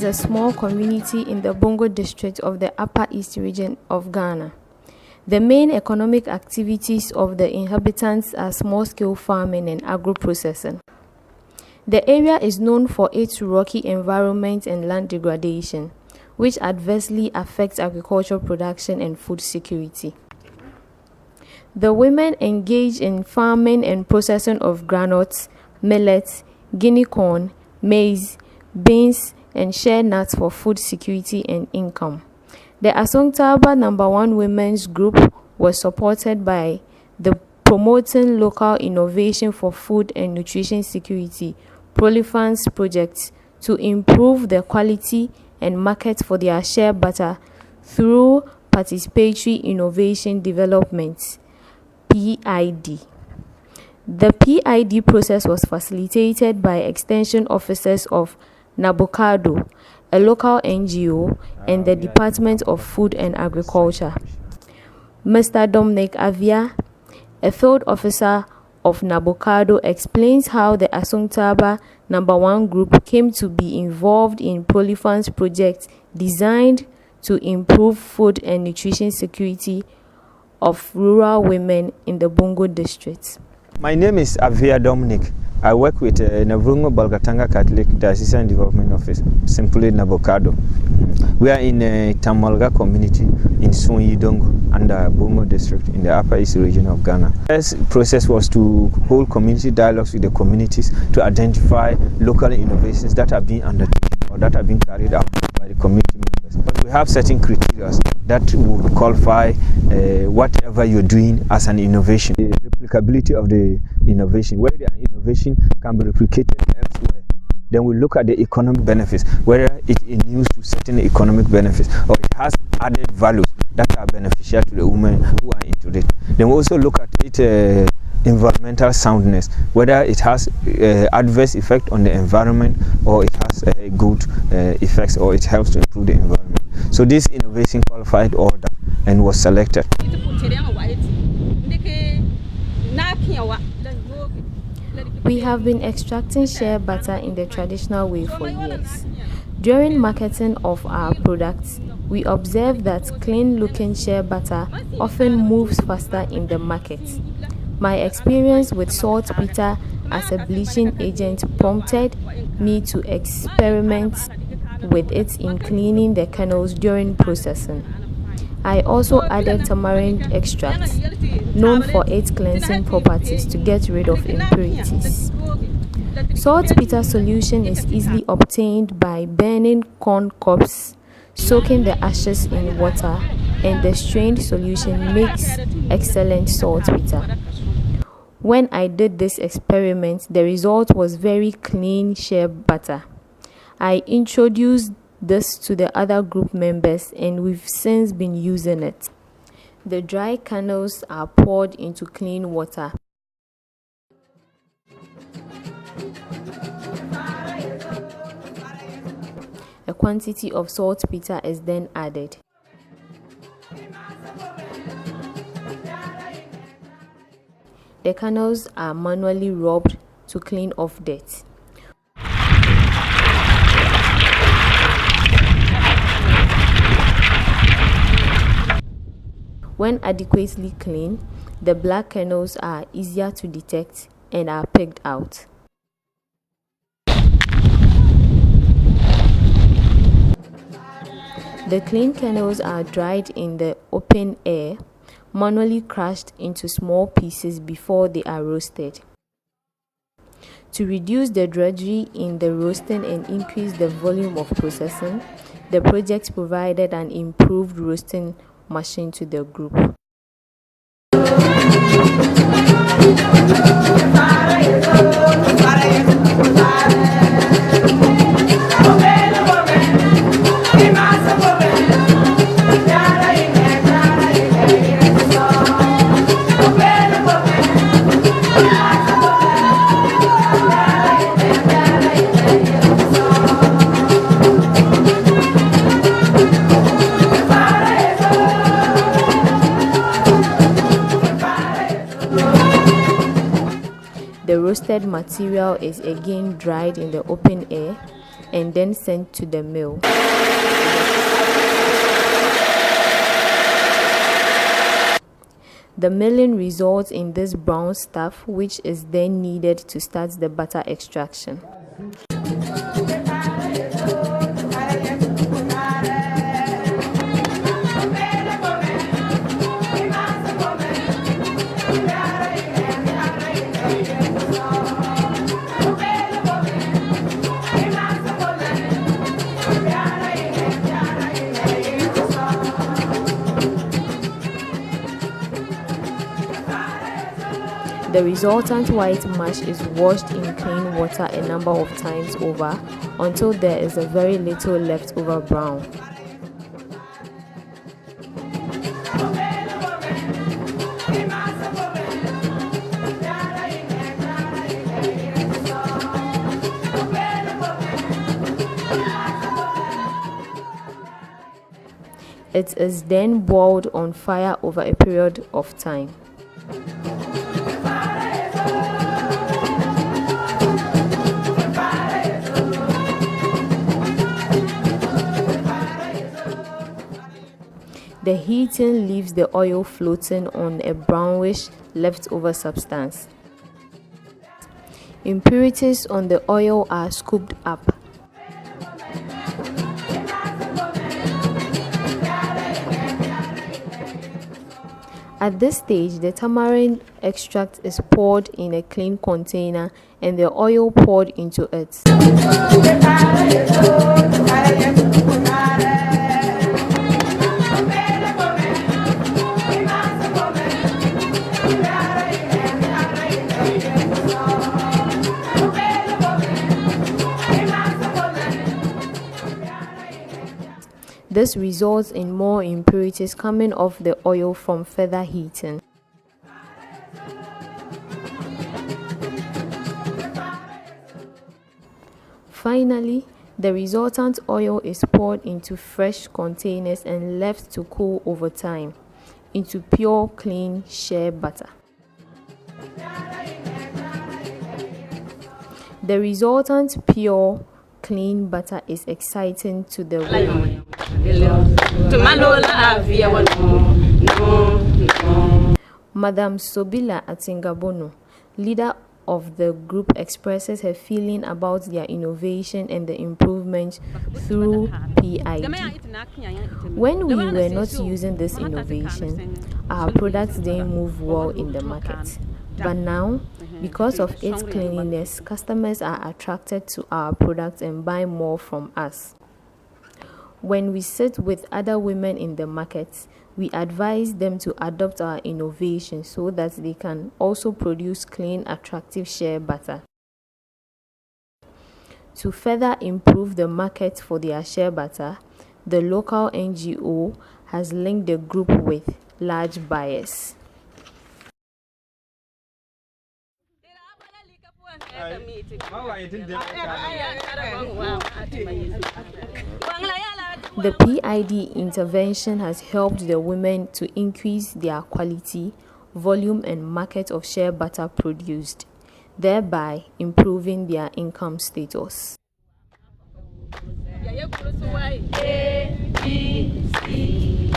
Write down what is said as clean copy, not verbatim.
is a small community in the Bongo District of the Upper East region of Ghana. The main economic activities of the inhabitants are small-scale farming and agro-processing. The area is known for its rocky environment and land degradation, which adversely affects agricultural production and food security. The women engage in farming and processing of groundnuts, millets, guinea corn, maize, beans, and shea nuts for food security and income. The Asongtaaba No. 1 Women's Group was supported by the Promoting Local Innovation for Food and Nutrition Security Proli-FaNS project to improve the quality and market for their shea butter through Participatory Innovation Development (PID). The PID process was facilitated by extension officers of NABOCADO, a local NGO, and the Department of Food and Agriculture. Mr. Dominic Avia, a field officer of NABOCADO, explains how the Asongtaaba No. 1 group came to be involved in Proli-FaNS project designed to improve food and nutrition security of rural women in the Bongo District. My name is Avia Dominic. I work with Navrongo-Bolgatanga Catholic Diocesan Development Office, simply NABOCADO. We are in a Tamoliga community in Sunyidongo under Bongo District in the Upper East region of Ghana. This process was to hold community dialogues with the communities to identify local innovations that are being undertaken or that are being carried out by the community members. But we have certain criteria that would qualify whatever you're doing as an innovation. The replicability of the innovation, whether the innovation can be replicated elsewhere. Then we look at the economic benefits, whether it is to certain economic benefits or it has added values that are beneficial to the women who are into it. Then we also look at its environmental soundness, whether it has adverse effect on the environment or it has good effects or it helps to improve the environment. So this innovation qualified all that and was selected. We have been extracting shea butter in the traditional way for years. During marketing of our products, we observe that clean-looking shea butter often moves faster in the market. My experience with saltpeter as a bleaching agent prompted me to experiment with it in cleaning the kernels during processing. I also added tamarind extract, known for its cleansing properties, to get rid of impurities. Saltpeter solution is easily obtained by burning corn cobs, soaking the ashes in water, and the strained solution makes excellent saltpeter. When I did this experiment, the result was very clean shea butter. I introduced this to the other group members and we've since been using it. The dry kernels are poured into clean water. A quantity of saltpeter is then added. The kernels are manually rubbed to clean off dirt. When adequately clean, the black kernels are easier to detect and are picked out. The clean kernels are dried in the open air, manually crushed into small pieces before they are roasted. To reduce the drudgery in the roasting and increase the volume of processing, the project provided an improved roasting machine to the group. The roasted material is again dried in the open air and then sent to the mill. The milling results in this brown stuff, which is then needed to start the butter extraction. The resultant white mash is washed in clean water a number of times over until there is a very little leftover brown. It is then boiled on fire over a period of time. The heating leaves the oil floating on a brownish leftover substance. Impurities on the oil are scooped up. At this stage, the tamarind extract is poured in a clean container and the oil poured into it. This results in more impurities coming off the oil from further heating. Finally, the resultant oil is poured into fresh containers and left to cool over time into pure, clean shea butter. The resultant pure, clean butter is exciting to the women. Madam Sobila Atingabono, leader of the group, expresses her feeling about their innovation and the improvement through PID. When we were not using this innovation, our products didn't move well in the market. But now, because of its cleanliness, customers are attracted to our products and buy more from us. When we sit with other women in the market, we advise them to adopt our innovation so that they can also produce clean, attractive shea butter. To further improve the market for their shea butter, the local NGO has linked the group with large buyers. The PID intervention has helped the women to increase their quality, volume and market of shea butter produced, thereby improving their income status. A, B, C,